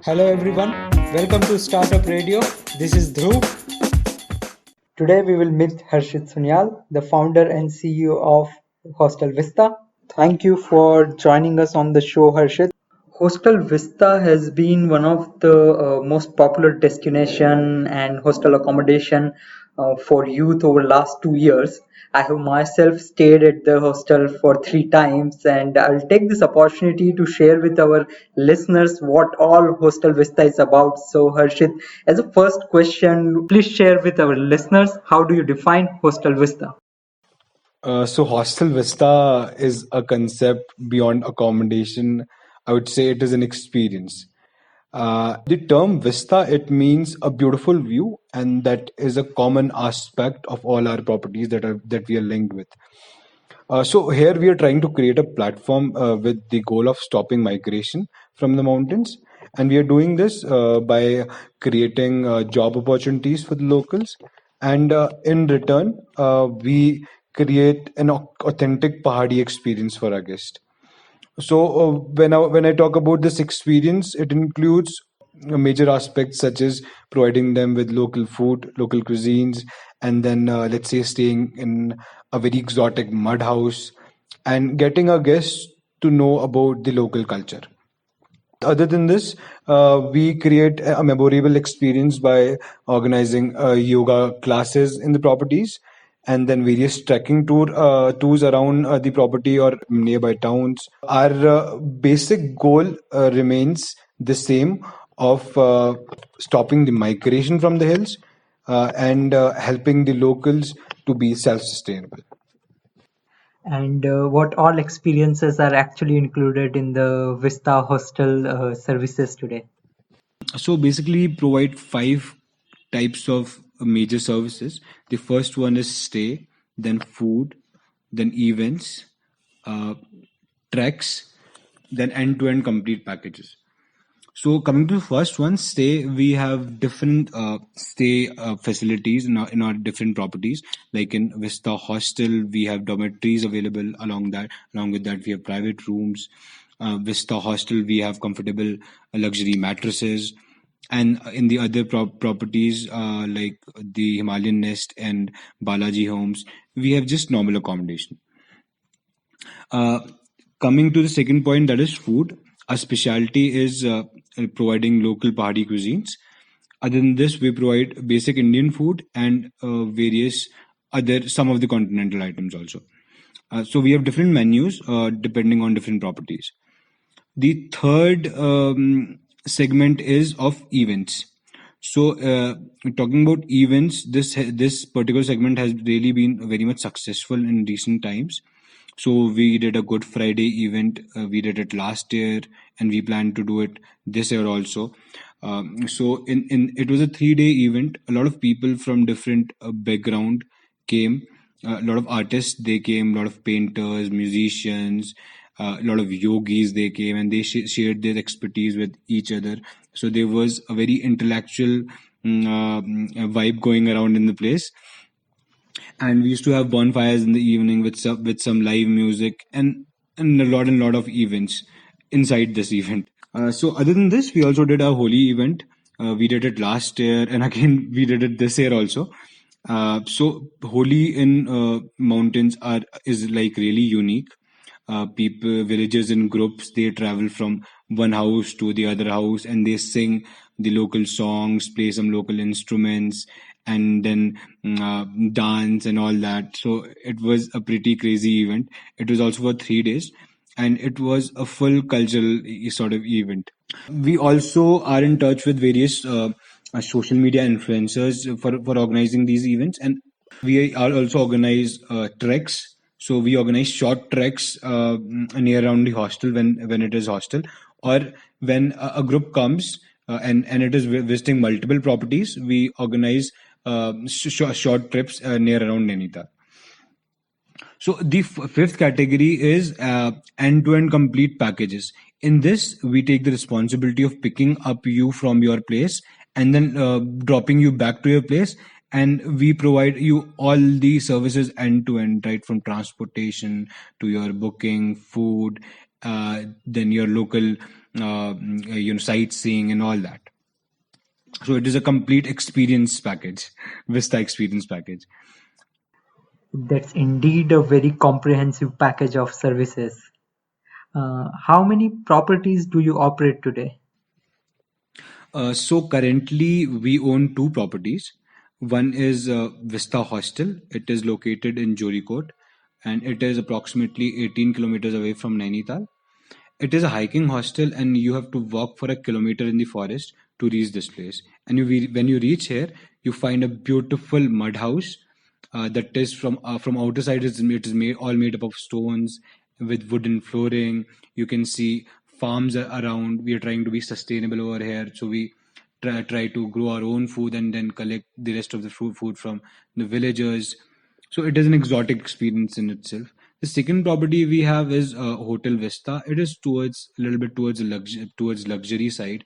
Hello everyone, welcome to Startup Radio. This is Dhruv. Today we will meet Harshit Sunyal, the founder and CEO of Hostel Vista. Thank you for joining us on the show, Harshit. Hostel Vista has been one of the most popular destination and hostel accommodation for youth over last 2 years. I have myself stayed at the hostel for 3 times, and I'll take this opportunity to share with our listeners what all Hostel Vista is about. So, Harshit, as a first question, please share with our listeners how do you define Hostel Vista? So Hostel Vista is a concept beyond accommodation. I would say it is an experience. The term vista, it means a beautiful view, and that is a common aspect of all our properties that we are linked with. So here we are trying to create a platform with the goal of stopping migration from the mountains, and we are doing this by creating job opportunities for the locals, and in return, we create an authentic Pahadi experience for our guests. So when I talk about this experience, it includes major aspects such as providing them with local food, local cuisines, and then let's say staying in a very exotic mud house and getting our guests to know about the local culture. Other than this, we create a memorable experience by organizing yoga classes in the properties and then various trekking tours around the property or nearby towns. Our basic goal remains the same of stopping the migration from the hills and helping the locals to be self-sustainable. And what all experiences are actually included in the Vista Hostel services today? So basically, provide five types of major services. The first one is stay, then food, then events, uh, treks, then end-to-end complete packages. So coming to the first one, stay, we have different stay facilities in our different properties. Like in Vista Hostel, we have dormitories available along that. Along with that, we have private rooms. Vista Hostel, we have comfortable luxury mattresses. And in the other properties, like the Himalayan Nest and Balaji Homes, we have just normal accommodation. Uh, Coming to the second point, that is food. Our specialty is providing local Pahadi cuisines. Other than this, we provide basic Indian food and various other some of the continental items also. So we have different menus depending on different properties. The third segment is of events. So, talking about events, this particular segment has really been very much successful in recent times. So, we did a Good Friday event. We did it last year, and we plan to do it this year also. So, in it was a 3 day event. A lot of people from different background came. A lot of artists they came. A lot of painters, musicians, a lot of yogis they came and they shared their expertise with each other. So there was a very intellectual vibe going around in the place, and we used to have bonfires in the evening with some live music and a lot of events inside this event. So other than this, we also did our holy event. We did it last year, and again we did it this year also. So Holi in mountains are is like really unique. People, villagers in groups, they travel from one house to the other house, and they sing the local songs, play some local instruments, and then dance and all that. So it was a pretty crazy event. It was also for 3 days, and it was a full cultural sort of event. We also are in touch with various social media influencers for organizing these events, and we are also organize treks. So we organize short treks near around the hostel when it is hostel, or when a group comes and it is visiting multiple properties. We organize short trips near around Nainital. So the fifth category is end-to-end complete packages. In this, we take the responsibility of picking up you from your place and then dropping you back to your place. And we provide you all the services end to end, right from transportation to your booking, food, then your local sightseeing and all that. So it is a complete experience package, Vista experience package. That's indeed a very comprehensive package of services. How many properties do you operate today? So currently we own two properties. One is Vista Hostel. It is located in Jorikot, and it is approximately 18 kilometers away from Nainital. It is a hiking hostel, and you have to walk for a kilometer in the forest to reach this place. And when you reach here, you find a beautiful mud house that is from outer side. It is made all made up of stones with wooden flooring. You can see farms around. We are trying to be sustainable over here, so we try to grow our own food and then collect the rest of the food from the villagers. So it is an exotic experience in itself. The second property we have is Hotel Vista. It is towards a little bit towards luxury side.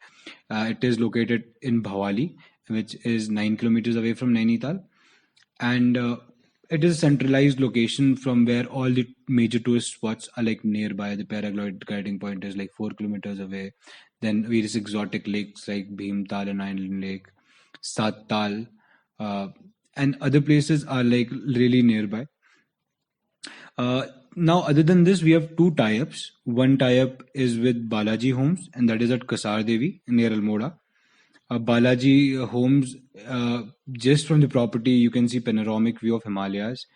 It is located in Bhawali, which is 9 kilometers away from Nainital, and it is a centralized location from where all the major tourist spots are like nearby. The paragliding point is like 4 kilometers away. Then various exotic lakes like Bhimtal and Island Lake, Sattal, uh, and other places are like really nearby. Uh, Now, other than this, we have two tie-ups. One tie-up is with Balaji Homes, and that is at Kasar Devi near Almora. Balaji Homes, just from the property, you can see panoramic view of Himalayas.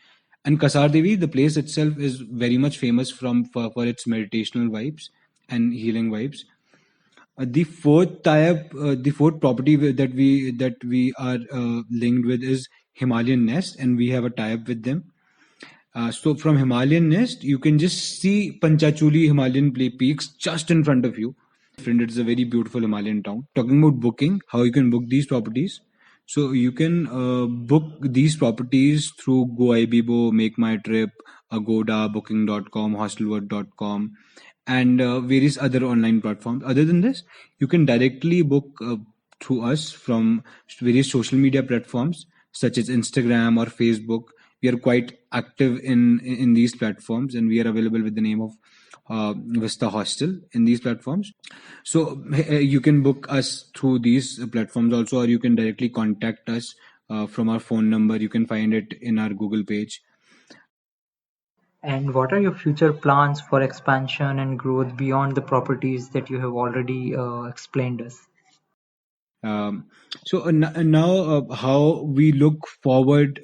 And Kasar Devi, the place itself is very much famous for its meditational vibes and healing vibes. The fourth property that we are linked with is Himalayan Nest, and we have a tie-up with them. So from Himalayan Nest, you can just see Panchachuli Himalayan peaks just in front of you. Friend, it's a very beautiful Himalayan town. Talking about booking, how you can book these properties. So you can book these properties through GoIbibo, Make My Trip, Agoda, Booking.com, Hostelworld.com, and various other online platforms. Other than this, you can directly book through us from various social media platforms such as Instagram or Facebook. We are quite active in these platforms, and we are available with the name of Vista Hostel in these platforms. So you can book us through these platforms also, or you can directly contact us from our phone number. You can find it in our Google page. And what are your future plans for expansion and growth beyond the properties that you have already explained us? Um, Now, how we look forward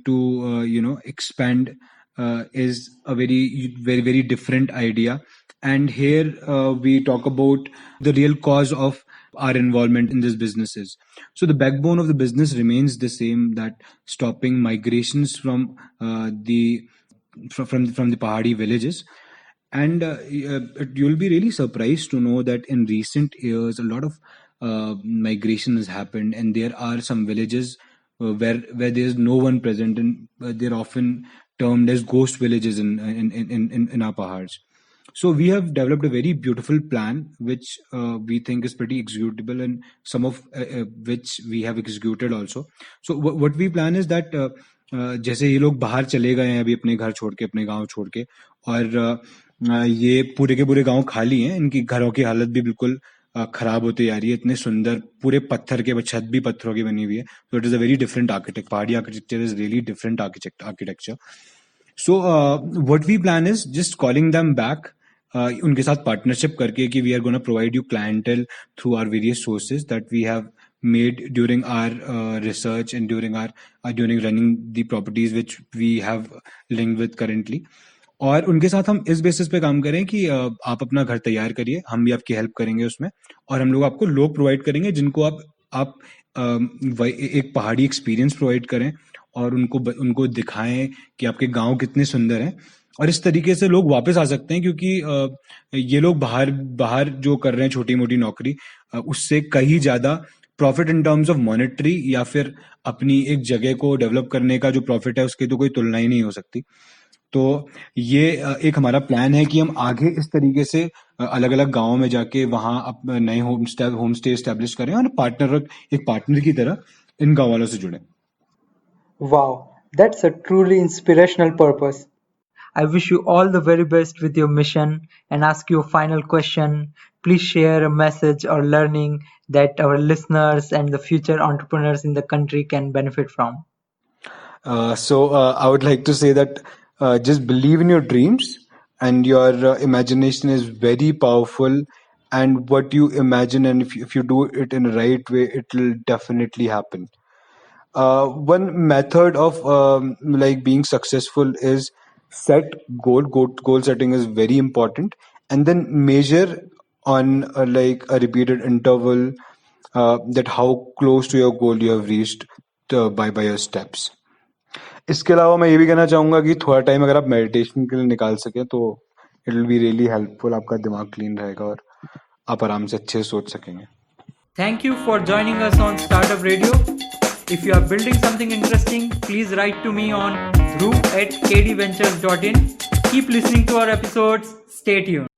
to expand is a very different idea. And here we talk about the real cause of our involvement in these businesses. So the backbone of the business remains the same, that stopping migrations from the Pahadi villages. And you'll be really surprised to know that in recent years, a lot of migration has happened, and there are some villages where there's no one present, and they're often termed as ghost villages in our Pahads. So we have developed a very beautiful plan, which we think is pretty executable, and some of which we have executed also. So what we plan is that जैसे ये लोग बाहर चले गए हैं अभी अपने घर छोड़ के, अपने गांव छोड़ के, और ये पूरे के पूरे गांव खाली हैं, इनकी घरों की हालत भी बिल्कुल खराब होती जा रही है. इतने सुंदर पूरे पत्थर के, छत भी पत्थरों की बनी हुई है. तो it is a very different architect. Pahadi architecture is really different architecture. So what we plan is just calling them back, उनके साथ partnership करके कि we are going to provide you clientele through our various sources that we have made during our research and during running the properties which we have linked with currently. और उनके साथ हम इस basis पे काम करें कि आप अपना घर तैयार करिए, हम भी आपकी हेल्प करेंगे उसमें, और हम लोग आपको लोग प्रोवाइड करेंगे जिनको आप एक पहाड़ी एक्सपीरियंस प्रोवाइड करें और उनको दिखाएं कि आपके गांव कितने सुंदर हैं. और इस तरीके से लोग वापस आ सकते हैं, क्योंकि ये लोग बाहर बाहर जो कर रहे हैं छोटी मोटी नौकरी, उससे कहीं ज्यादा profit in terms of monetary या फिर अपनी एक जगह को डेवलप करने का जो प्रॉफिट है उसकी तो कोई तुलना ही नहीं हो सकती. तो ये एक हमारा प्लान है कि हम आगे इस तरीके से अलग अलग गांवों में जाके वहां नए होम स्टे एस्टेब्लिश करें और एक पार्टनर की तरह इन गांव वालों से जुड़े. Wow, that's a truly inspirational purpose. I wish you all the very best with your mission and ask you a final question. Please share a message or learning that our listeners and the future entrepreneurs in the country can benefit from. I would like to say that just believe in your dreams, and your imagination is very powerful. And what you imagine, and if you do it in the right way, it will definitely happen. One method of like being successful is set goal setting is very important, and then measure on like a repeated interval that how close to your goal you have reached by your steps. इसके अलावा मैं ये भी कहना चाहूंगा कि थोड़ा time अगर आप मेडिटेशन के लिए निकाल सके तो it will be really helpful. आपका दिमाग क्लीन रहेगा और आप आराम से अच्छे से सोच सकेंगे. Thank you for joining us on Startup Radio. If you are building something interesting, please write to me on dhruv@kdventures.in. Keep listening to our episodes. Stay tuned.